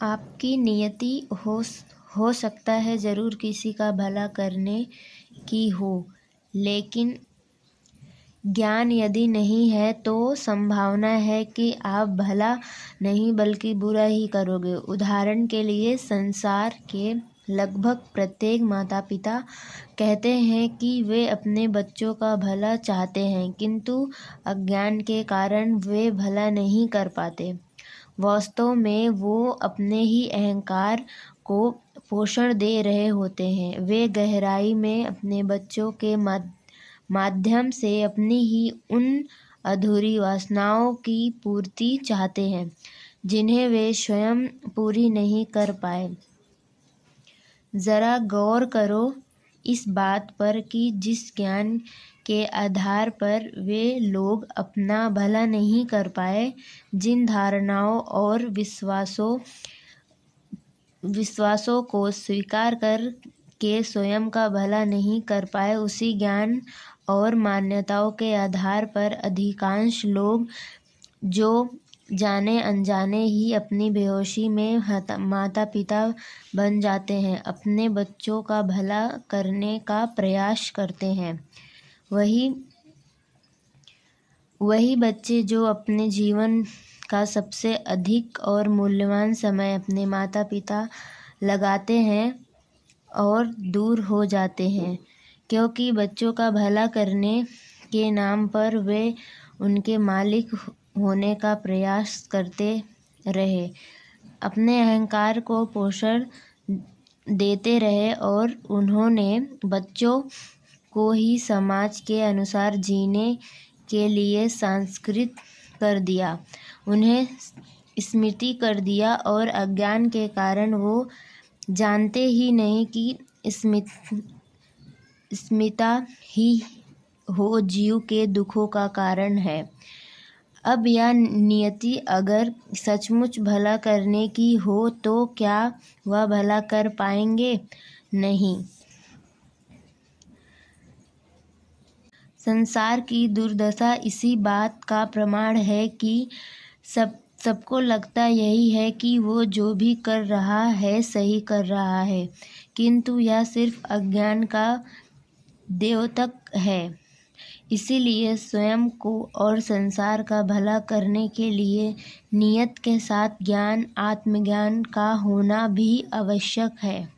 आपकी नियति हो सकता है ज़रूर किसी का भला करने की हो, लेकिन ज्ञान यदि नहीं है तो संभावना है कि आप भला नहीं बल्कि बुरा ही करोगे। उदाहरण के लिए संसार के लगभग प्रत्येक माता पिता कहते हैं कि वे अपने बच्चों का भला चाहते हैं, किंतु अज्ञान के कारण वे भला नहीं कर पाते। वास्तव में वो अपने ही अहंकार को पोषण दे रहे होते हैं। वे गहराई में अपने बच्चों के माध्यम से अपनी ही उन अधूरी वासनाओं की पूर्ति चाहते हैं जिन्हें वे स्वयं पूरी नहीं कर पाए। ज़रा गौर करो इस बात पर कि जिस ज्ञान के आधार पर वे लोग अपना भला नहीं कर पाए, जिन धारणाओं और विश्वासों को स्वीकार कर के स्वयं का भला नहीं कर पाए, उसी ज्ञान और मान्यताओं के आधार पर अधिकांश लोग जो जाने अनजाने ही अपनी बेहोशी में माता पिता बन जाते हैं, अपने बच्चों का भला करने का प्रयास करते हैं। वही बच्चे जो अपने जीवन का सबसे अधिक और मूल्यवान समय अपने माता पिता लगाते हैं और दूर हो जाते हैं, क्योंकि बच्चों का भला करने के नाम पर वे उनके मालिक होने का प्रयास करते रहे, अपने अहंकार को पोषण देते रहे और उन्होंने बच्चों को ही समाज के अनुसार जीने के लिए संस्कृत कर दिया, उन्हें स्मृति कर दिया और अज्ञान के कारण वो जानते ही नहीं कि स्मिता ही हो जीव के दुखों का कारण है। अब यह नियति अगर सचमुच भला करने की हो तो क्या वह भला कर पाएंगे? नहीं। संसार की दुर्दशा इसी बात का प्रमाण है कि सबको लगता यही है कि वो जो भी कर रहा है सही कर रहा है, किंतु यह सिर्फ अज्ञान का द्योतक है। इसीलिए स्वयं को और संसार का भला करने के लिए नियत के साथ ज्ञान, आत्मज्ञान का होना भी आवश्यक है।